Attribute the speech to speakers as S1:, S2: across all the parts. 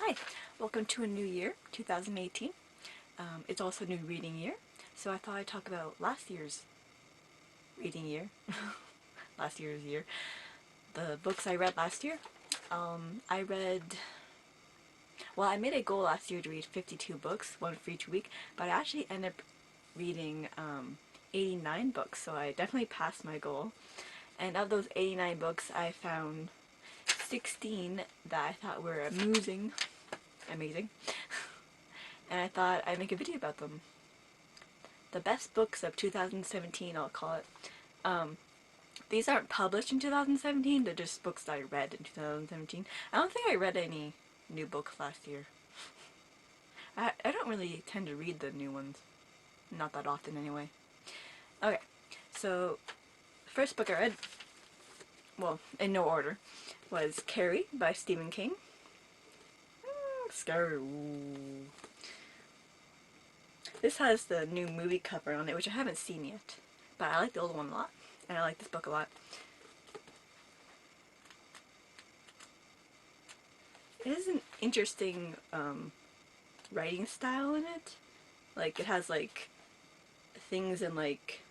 S1: Hi, welcome to a new year, 2018. It's also a new reading year, so I thought I'd talk about last year's reading year, last year's year, the books I read last year. I read, well, I made a goal last year to read 52 books, one for each week, but I actually ended up reading 89 books, so I definitely passed my goal. And of those 89 books, I found 16 that I thought were amazing, and I thought I'd make a video about them. The best books of 2017, I'll call it. These aren't published in 2017, they're just books that I read in 2017. I don't think I read any new books last year. I don't really tend to read the new ones. Not that often anyway. Okay, so the first book I read, well, in no order, was Carrie by Stephen King. Scary. Ooh. This has the new movie cover on it, which I haven't seen yet, but I like the old one a lot, and I like this book a lot. It has an interesting writing style in it. Like, it has like things in like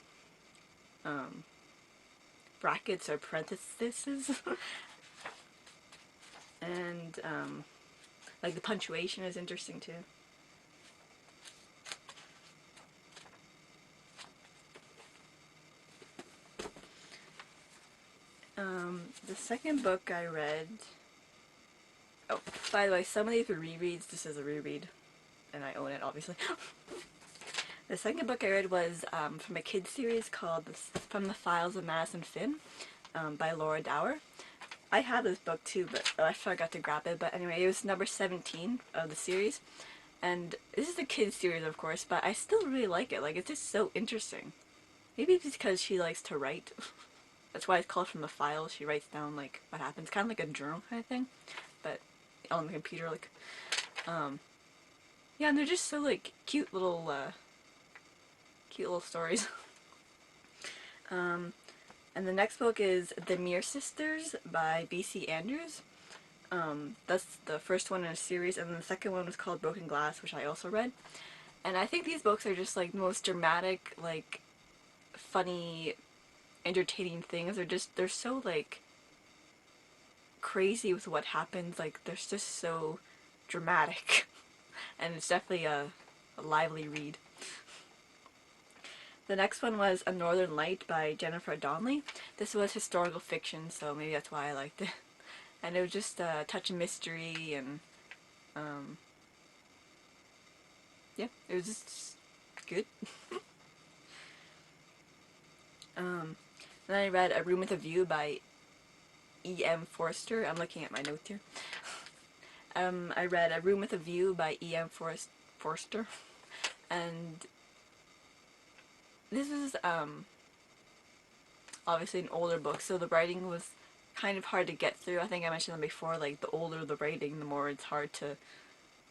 S1: brackets or parentheses and like the punctuation is interesting too. The second book I read, oh, by the way, some of these were rereads. This is a reread, and I own it, obviously. The second book I read was from a kids series called From the Files of Madison Finn by Dower. I have this book too, but I forgot to grab it. But anyway, it was number 17 of the series, and this is a kids series, of course, but I still really like it. Like, it's just so interesting. Maybe it's because she likes to write. That's why it's called From the Files. She writes down like what happens, kind of like a journal kind of thing, but on the computer. Like, yeah, and they're just so like cute little stories. And the next book is The Mere Sisters by B.C. Andrews. That's the first one in a series, and the second one was called Broken Glass, which I also read. And I think these books are just like the most dramatic, like funny, entertaining things. They're so like crazy with what happens. Like, they're just so dramatic, and it's definitely a lively read. The next one was A Northern Light by Jennifer Donnelly. This was historical fiction, so maybe that's why I liked it. And it was just a touch of mystery, and yeah, it was just good. Then I read A Room with a View by EM Forster. I'm looking at my notes here. I read A Room with a View by EM Forster, and this is obviously an older book, so the writing was kind of hard to get through. I think I mentioned that before, like, the older the writing, the more it's hard to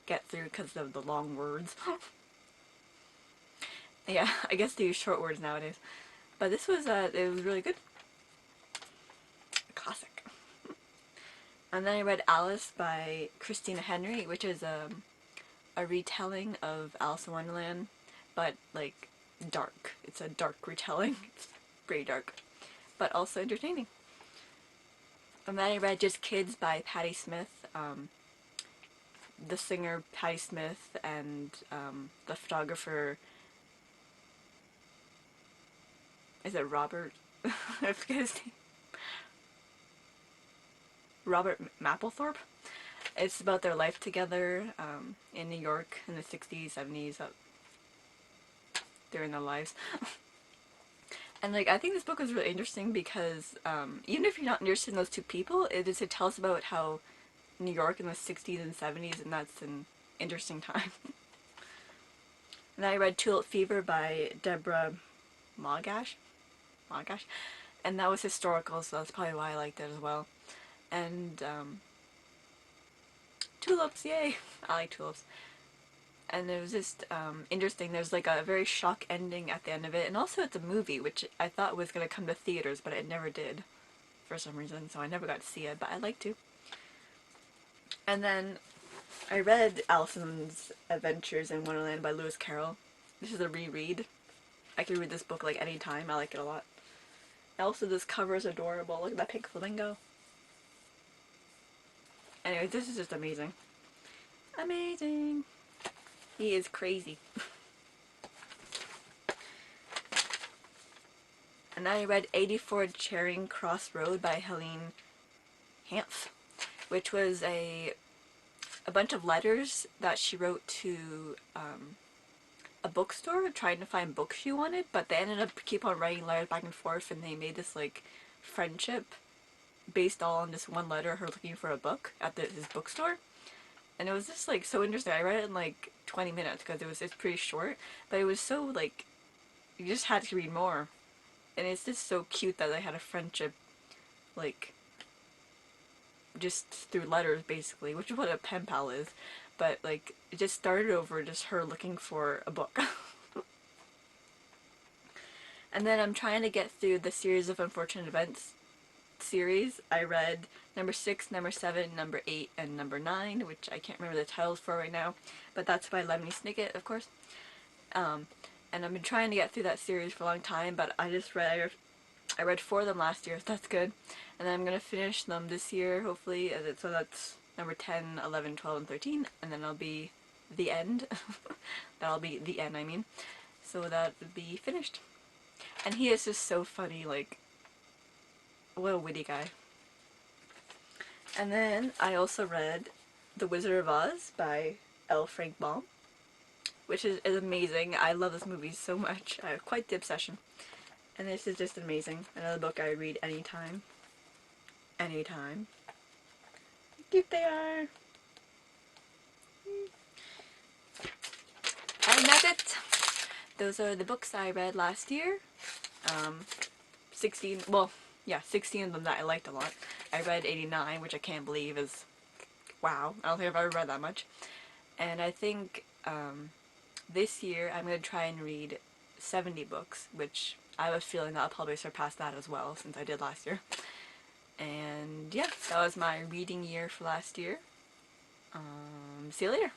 S1: get through because of the long words. Yeah, I guess they use short words nowadays. But this was, it was really good. A classic. And then I read Alice by Christina Henry, which is a retelling of Alice in Wonderland, but like dark. It's a dark retelling. It's pretty dark, but also entertaining. And then I read Just Kids by Patti Smith. The singer Patti Smith and the photographer, is it Robert? I forget his name. Robert Mapplethorpe. It's about their life together in New York in the 60s, 70s, during their lives. And like, I think this book was really interesting because even if you're not interested in those two people, it tells about how New York in the 60s and 70s, and that's an interesting time. And then I read Tulip Fever by Deborah Moggach, and that was historical, so that's probably why I liked it as well. And tulips, yay! I like tulips. And it was just interesting. There's like a very shock ending at the end of it, and also it's a movie, which I thought was going to come to theaters, but it never did for some reason, so I never got to see it, but I'd like to. And then I read Alison's Adventures in Wonderland by Lewis Carroll. This is a reread. I can read this book like any time. I like it a lot. Also, this cover is adorable. Look at that pink flamingo. Anyway, this is just amazing. Amazing. He is crazy. And I read 84 Charing Cross Road by Helene Hanff, which was a bunch of letters that she wrote to a bookstore trying to find books she wanted, but they ended up keep on writing letters back and forth, and they made this like friendship based all on this one letter, her looking for a book at his bookstore. And it was just like so interesting. I read it in like 20 minutes because it's pretty short, but it was so like you just had to read more. And it's just so cute that they had a friendship like just through letters basically, which is what a pen pal is. But like it just started over just her looking for a book. And then I'm trying to get through the Series of Unfortunate Events series. I read number 6, number 7, number 8, and number 9, which I can't remember the titles for right now, but that's by Lemony Snicket, of course. And I've been trying to get through that series for a long time, but I read 4 of them last year, so that's good. And then I'm going to finish them this year, hopefully, so that's number 10, 11, 12, and 13, and then I'll be the end. That'll be the end, I mean. So that would be finished. And he is just so funny, like, what a witty guy. And then I also read The Wizard of Oz by L. Frank Baum, which is amazing. I love this movie so much. I have quite the obsession. And this is just amazing. Another book I read anytime. Anytime. How cute they are. And that's it. Those are the books I read last year. 16 of them that I liked a lot. I read 89, which I can't believe is, wow, I don't think I've ever read that much. And I think this year I'm going to try and read 70 books, which I have a feeling that I'll probably surpass that as well, since I did last year. And yeah, that was my reading year for last year. See you later.